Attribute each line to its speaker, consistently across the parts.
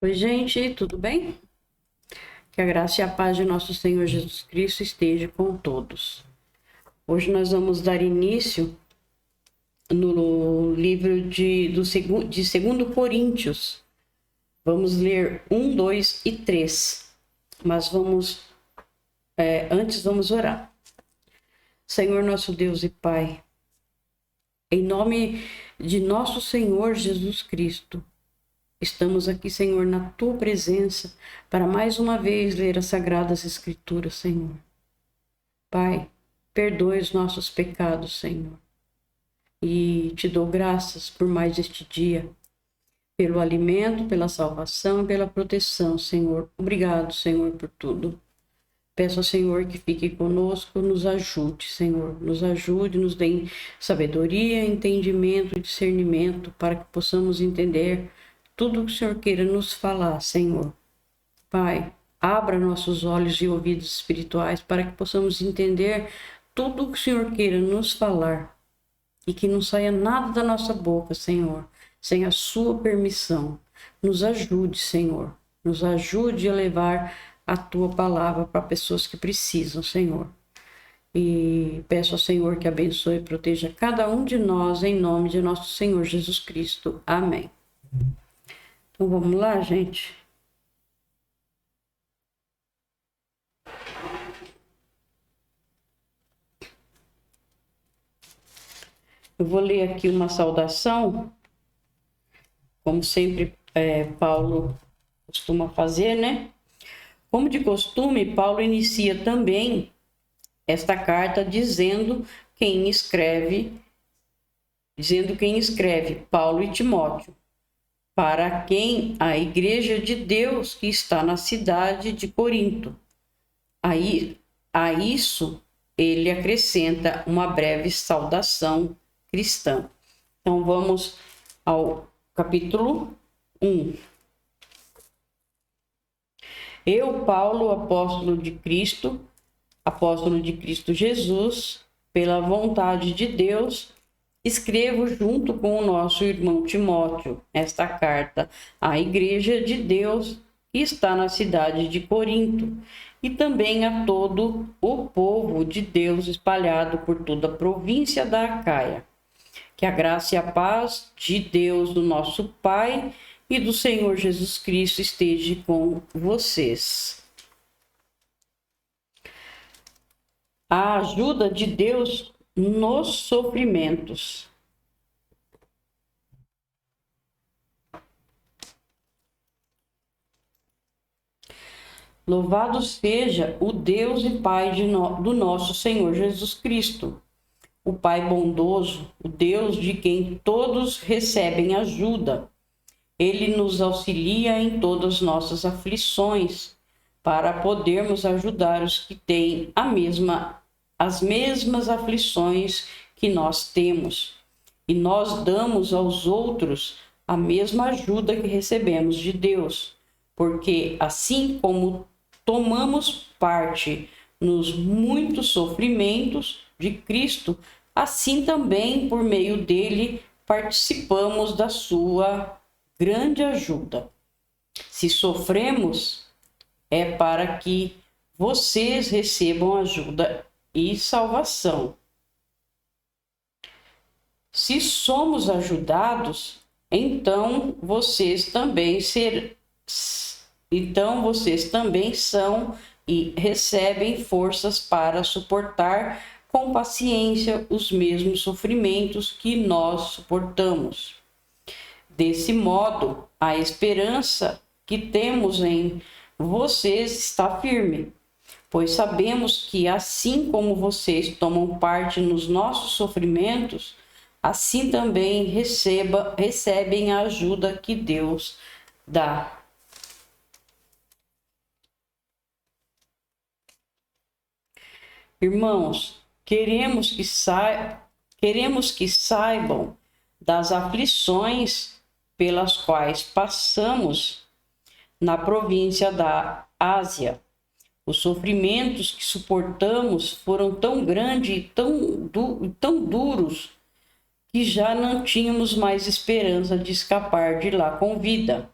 Speaker 1: Oi, gente, tudo bem? Que a graça e a paz de nosso Senhor Jesus Cristo esteja com todos. Hoje nós vamos dar início no livro de 2 Coríntios. Vamos ler 1, 2 e 3. Mas antes vamos orar. Senhor nosso Deus e Pai, em nome de nosso Senhor Jesus Cristo, estamos aqui, Senhor, na Tua presença, para mais uma vez ler as Sagradas Escrituras, Senhor. Pai, perdoe os nossos pecados, Senhor. E te dou graças por mais este dia, pelo alimento, pela salvação e pela proteção, Senhor. Obrigado, Senhor, por tudo. Peço ao Senhor que fique conosco, nos ajude, Senhor. Nos ajude, nos dê sabedoria, entendimento e discernimento para que possamos entender tudo o que o Senhor queira nos falar, Senhor. Pai, abra nossos olhos e ouvidos espirituais para que possamos entender tudo o que o Senhor queira nos falar e que não saia nada da nossa boca, Senhor, sem a sua permissão. Nos ajude, Senhor. Nos ajude a levar a tua palavra para pessoas que precisam, Senhor. E peço ao Senhor que abençoe e proteja cada um de nós em nome de nosso Senhor Jesus Cristo. Amém. Então vamos lá, gente. Eu vou ler aqui uma saudação, como sempre Paulo costuma fazer, né? Como de costume, Paulo inicia também esta carta dizendo quem escreve, Paulo e Timóteo, para quem a igreja de Deus que está na cidade de Corinto. Aí, a isso ele acrescenta uma breve saudação cristã. Então vamos ao capítulo 1. Eu, Paulo, apóstolo de Cristo Jesus, pela vontade de Deus, escrevo junto com o nosso irmão Timóteo esta carta à igreja de Deus que está na cidade de Corinto e também a todo o povo de Deus espalhado por toda a província da Acaia. Que a graça e a paz de Deus, do nosso Pai e do Senhor Jesus Cristo esteja com vocês. A ajuda de Deus nos sofrimentos. Louvado seja o Deus e Pai do nosso Senhor Jesus Cristo, o Pai bondoso, o Deus de quem todos recebem ajuda. Ele nos auxilia em todas nossas aflições, para podermos ajudar os que têm as mesmas aflições que nós temos. E nós damos aos outros a mesma ajuda que recebemos de Deus, porque assim como tomamos parte nos muitos sofrimentos de Cristo, assim também, por meio dele, participamos da sua grande ajuda. Se sofremos, é para que vocês recebam ajuda e salvação. Se somos ajudados, então vocês também são e recebem forças para suportar com paciência os mesmos sofrimentos que nós suportamos. Desse modo, a esperança que temos em vocês está firme, pois sabemos que assim como vocês tomam parte nos nossos sofrimentos, assim também recebem a ajuda que Deus dá. Irmãos, queremos que saibam das aflições pelas quais passamos na província da Ásia. Os sofrimentos que suportamos foram tão grandes e tão duros que já não tínhamos mais esperança de escapar de lá com vida.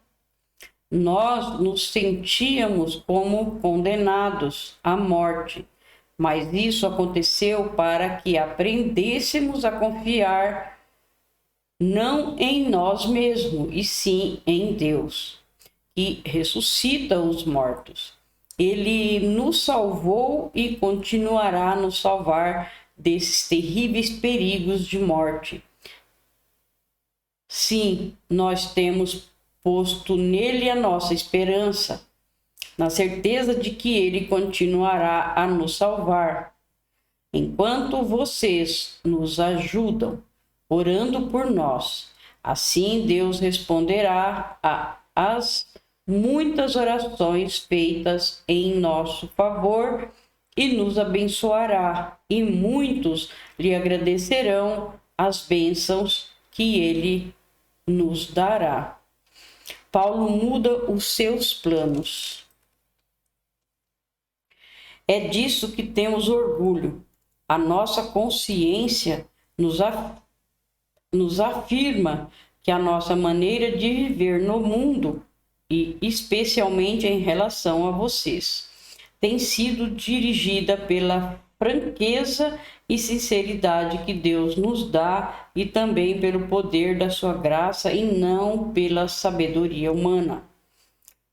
Speaker 1: nós nos sentíamos como condenados à morte, mas isso aconteceu para que aprendêssemos a confiar não em nós mesmos, e sim em Deus, que ressuscita os mortos. Ele nos salvou e continuará a nos salvar desses terríveis perigos de morte. Sim, nós temos posto nele a nossa esperança, na certeza de que ele continuará a nos salvar. Enquanto vocês nos ajudam, orando por nós, assim Deus responderá às muitas orações feitas em nosso favor e nos abençoará, e muitos lhe agradecerão as bênçãos que ele nos dará. Paulo muda os seus planos. É disso que temos orgulho. A nossa consciência nos afirma que a nossa maneira de viver no mundo, e especialmente em relação a vocês, tem sido dirigida pela franqueza e sinceridade que Deus nos dá e também pelo poder da sua graça e não pela sabedoria humana.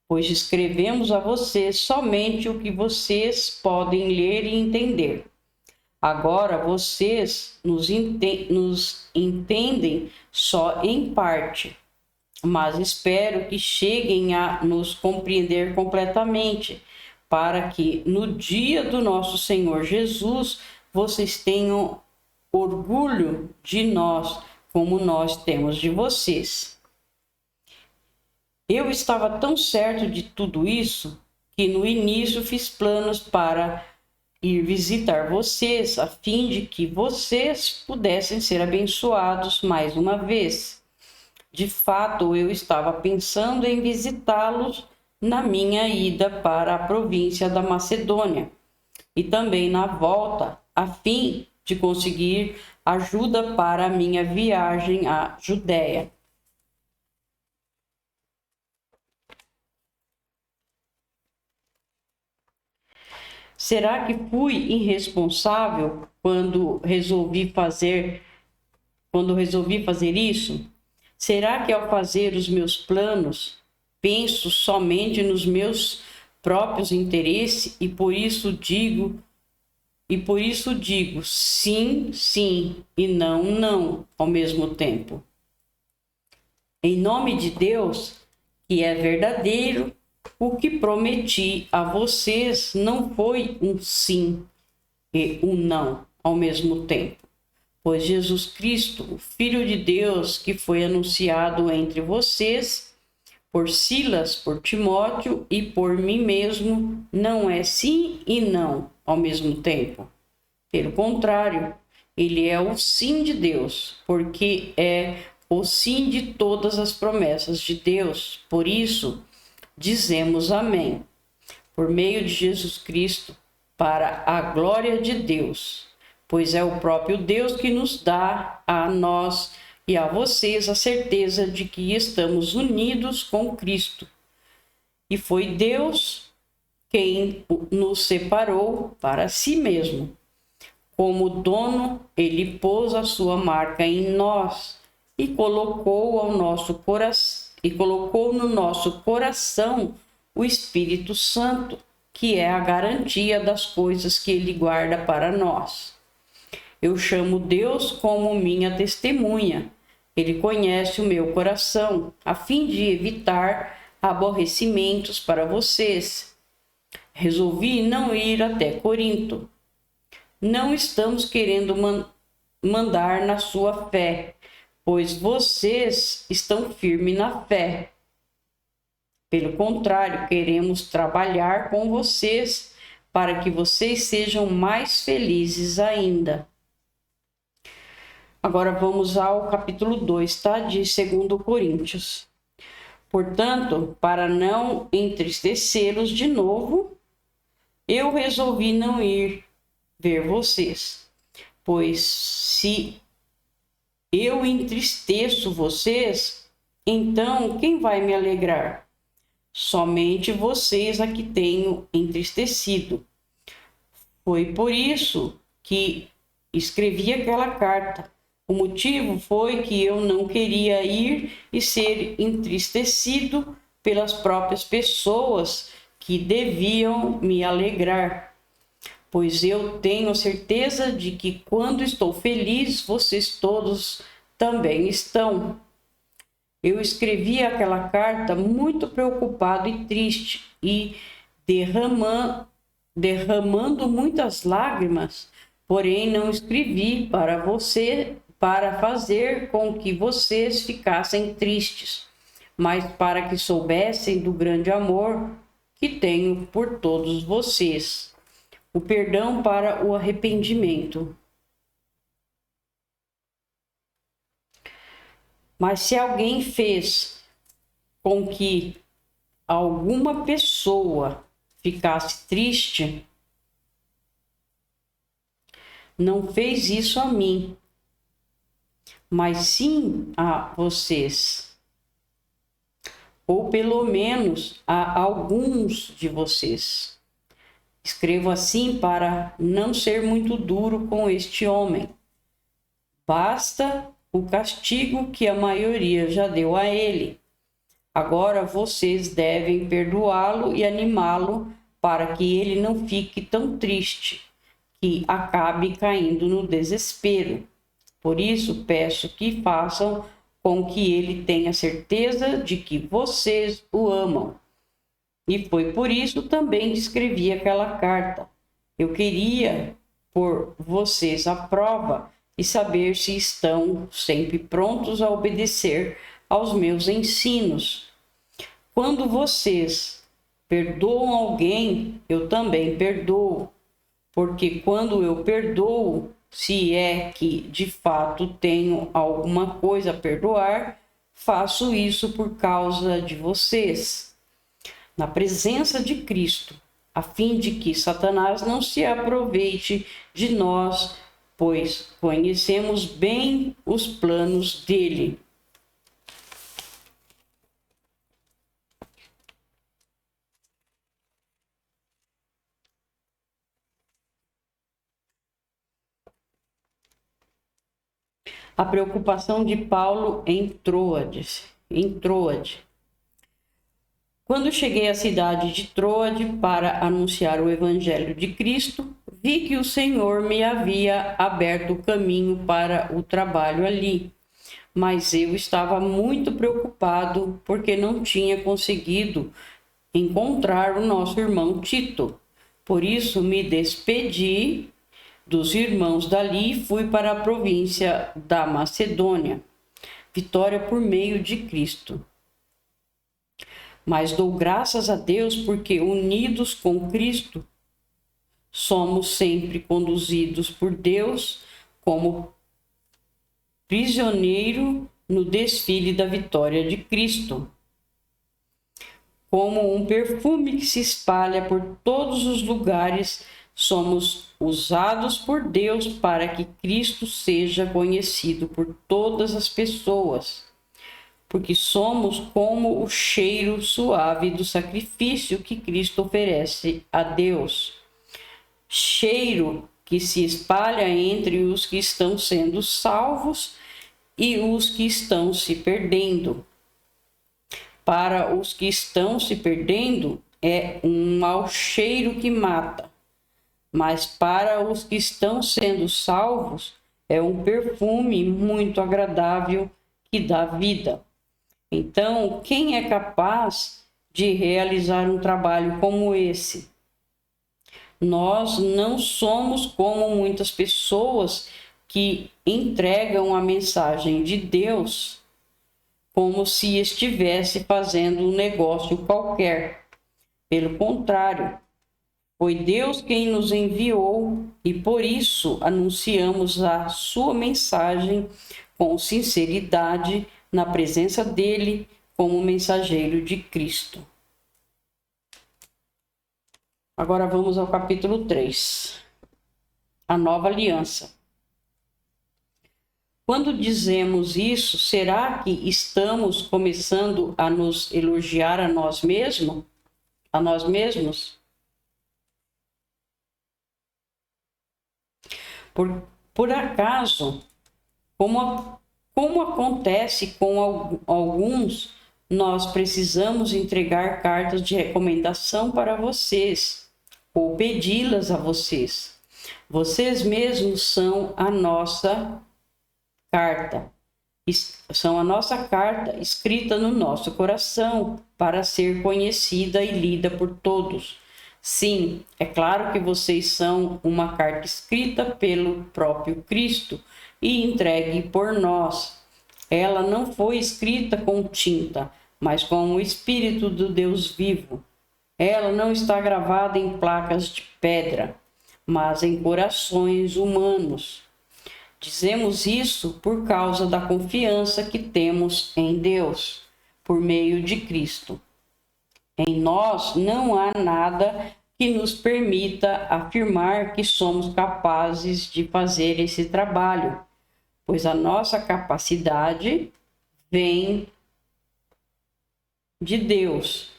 Speaker 1: Pois escrevemos a vocês somente o que vocês podem ler e entender. Agora vocês nos entendem só em parte, mas espero que cheguem a nos compreender completamente, para que no dia do nosso Senhor Jesus vocês tenham orgulho de nós, como nós temos de vocês. Eu estava tão certo de tudo isso que no início fiz planos para ir visitar vocês, a fim de que vocês pudessem ser abençoados mais uma vez. De fato, eu estava pensando em visitá-los na minha ida para a província da Macedônia e também na volta, a fim de conseguir ajuda para a minha viagem à Judéia. Será que fui irresponsável quando resolvi fazer isso? Será que ao fazer os meus planos, penso somente nos meus próprios interesses e por isso digo sim, sim e não, não ao mesmo tempo? Em nome de Deus, que é verdadeiro, o que prometi a vocês não foi um sim e um não ao mesmo tempo, pois Jesus Cristo, o Filho de Deus, que foi anunciado entre vocês, por Silas, por Timóteo e por mim mesmo, não é sim e não ao mesmo tempo. Pelo contrário, ele é o sim de Deus, porque é o sim de todas as promessas de Deus. Por isso, dizemos amém, por meio de Jesus Cristo, para a glória de Deus, pois é o próprio Deus que nos dá a nós e a vocês a certeza de que estamos unidos com Cristo. E foi Deus quem nos separou para si mesmo. Como dono, ele pôs a sua marca em nós e colocou no nosso coração o Espírito Santo, que é a garantia das coisas que ele guarda para nós. Eu chamo Deus como minha testemunha. Ele conhece o meu coração, a fim de evitar aborrecimentos para vocês. Resolvi não ir até Corinto. Não estamos querendo mandar na sua fé, pois vocês estão firmes na fé. Pelo contrário, queremos trabalhar com vocês para que vocês sejam mais felizes ainda. Agora vamos ao capítulo 2, tá? De 2 Coríntios. Portanto, para não entristecê-los de novo, eu resolvi não ir ver vocês, pois se eu entristeço vocês, então quem vai me alegrar? somente vocês a que tenho entristecido. Foi por isso que escrevi aquela carta. O motivo foi que eu não queria ir e ser entristecido pelas próprias pessoas que deviam me alegrar, pois eu tenho certeza de que quando estou feliz, vocês todos também estão. Eu escrevi aquela carta muito preocupado e triste e derramando muitas lágrimas, porém não escrevi para fazer com que vocês ficassem tristes, mas para que soubessem do grande amor que tenho por todos vocês, o perdão para o arrependimento. Mas se alguém fez com que alguma pessoa ficasse triste, não fez isso a mim, mas sim a vocês, ou pelo menos a alguns de vocês. Escrevo assim para não ser muito duro com este homem. Basta o castigo que a maioria já deu a ele. Agora vocês devem perdoá-lo e animá-lo para que ele não fique tão triste, que acabe caindo no desespero. Por isso, peço que façam com que ele tenha certeza de que vocês o amam. E foi por isso também que escrevi aquela carta. Eu queria pôr vocês à prova e saber se estão sempre prontos a obedecer aos meus ensinos. Quando vocês perdoam alguém, eu também perdoo, porque quando eu perdoo, se é que de fato tenho alguma coisa a perdoar, faço isso por causa de vocês, na presença de Cristo, a fim de que Satanás não se aproveite de nós, pois conhecemos bem os planos dele. A preocupação de Paulo em Troade. Quando cheguei à cidade de Troade para anunciar o evangelho de Cristo, vi que o Senhor me havia aberto o caminho para o trabalho ali. Mas eu estava muito preocupado porque não tinha conseguido encontrar o nosso irmão Tito. Por isso me despedi dos irmãos dali e fui para a província da Macedônia. Vitória por meio de Cristo. Mas dou graças a Deus porque, unidos com Cristo, somos sempre conduzidos por Deus como prisioneiro no desfile da vitória de Cristo. Como um perfume que se espalha por todos os lugares, somos usados por Deus para que Cristo seja conhecido por todas as pessoas, porque somos como o cheiro suave do sacrifício que Cristo oferece a Deus. Cheiro que se espalha entre os que estão sendo salvos e os que estão se perdendo. Para os que estão se perdendo, é um mau cheiro que mata, mas para os que estão sendo salvos, é um perfume muito agradável que dá vida. Então, quem é capaz de realizar um trabalho como esse? Nós não somos como muitas pessoas que entregam a mensagem de Deus como se estivesse fazendo um negócio qualquer. Pelo contrário, foi Deus quem nos enviou e por isso anunciamos a sua mensagem com sinceridade na presença dele como mensageiro de Cristo. Agora vamos ao capítulo 3. A nova aliança. Quando dizemos isso, será que estamos começando a nos elogiar a nós mesmos? A nós mesmos? Por acaso, como acontece com alguns, nós precisamos entregar cartas de recomendação para vocês ou pedi-las a vocês. Vocês mesmos são a nossa carta. São a nossa carta escrita no nosso coração para ser conhecida e lida por todos. Sim, é claro que vocês são uma carta escrita pelo próprio Cristo e entregue por nós. Ela não foi escrita com tinta, mas com o Espírito do Deus vivo. Ela não está gravada em placas de pedra, mas em corações humanos. Dizemos isso por causa da confiança que temos em Deus, por meio de Cristo. Em nós não há nada que nos permita afirmar que somos capazes de fazer esse trabalho, pois a nossa capacidade vem de Deus.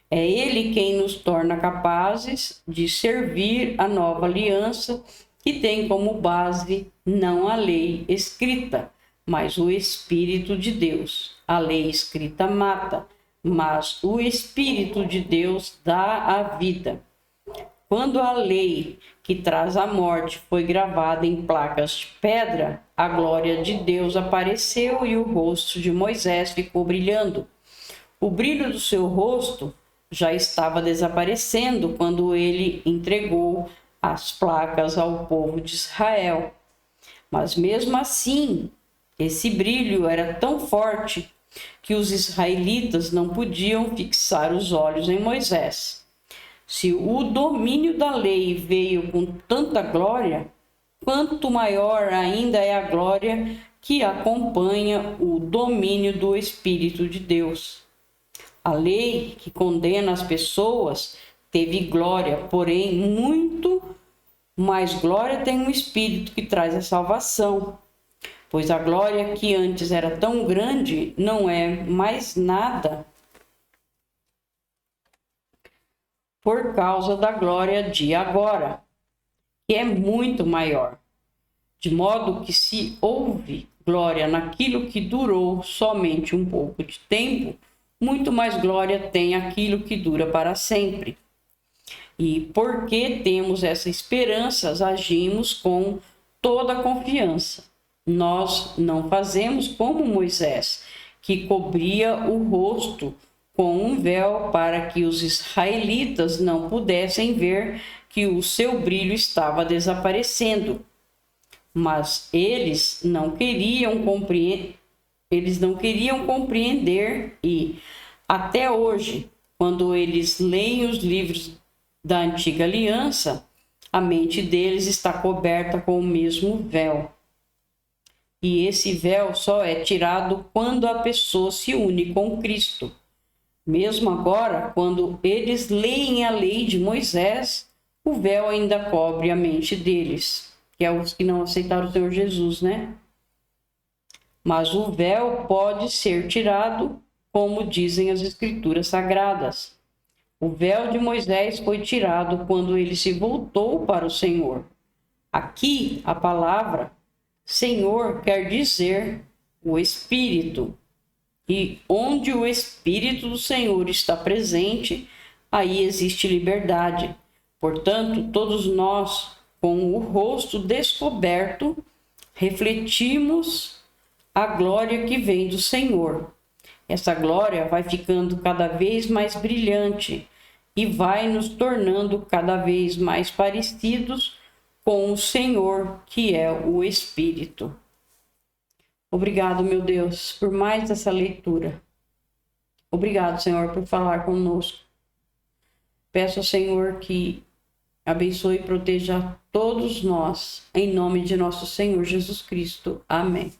Speaker 1: É Ele quem nos torna capazes de servir a nova aliança, que tem como base não a lei escrita, mas o Espírito de Deus. A lei escrita mata, mas o Espírito de Deus dá a vida. Quando a lei que traz a morte foi gravada em placas de pedra, a glória de Deus apareceu e o rosto de Moisés ficou brilhando. O brilho do seu rosto já estava desaparecendo quando ele entregou as placas ao povo de Israel. Mas mesmo assim, esse brilho era tão forte que os israelitas não podiam fixar os olhos em Moisés. Se o domínio da lei veio com tanta glória, quanto maior ainda é a glória que acompanha o domínio do Espírito de Deus. A lei que condena as pessoas teve glória, porém muito mais glória tem um Espírito que traz a salvação. Pois a glória que antes era tão grande não é mais nada por causa da glória de agora, que é muito maior. De modo que se houve glória naquilo que durou somente um pouco de tempo, muito mais glória tem aquilo que dura para sempre. E porque temos essa esperança, agimos com toda a confiança. Nós não fazemos como Moisés, que cobria o rosto com um véu para que os israelitas não pudessem ver que o seu brilho estava desaparecendo. Mas eles não queriam compreender e, até hoje, quando eles leem os livros da antiga aliança, a mente deles está coberta com o mesmo véu. E esse véu só é tirado quando a pessoa se une com Cristo. Mesmo agora, quando eles leem a lei de Moisés, o véu ainda cobre a mente deles, que é os que não aceitaram o Senhor Jesus, né? Mas o véu pode ser tirado, como dizem as Escrituras Sagradas. O véu de Moisés foi tirado quando ele se voltou para o Senhor. Aqui, a palavra Senhor quer dizer o Espírito. E onde o Espírito do Senhor está presente, aí existe liberdade. Portanto, todos nós, com o rosto descoberto, refletimos a glória que vem do Senhor. Essa glória vai ficando cada vez mais brilhante e vai nos tornando cada vez mais parecidos com o Senhor, que é o Espírito. Obrigado, meu Deus, por mais essa leitura. Obrigado, Senhor, por falar conosco. Peço ao Senhor que abençoe e proteja todos nós, em nome de nosso Senhor Jesus Cristo. Amém.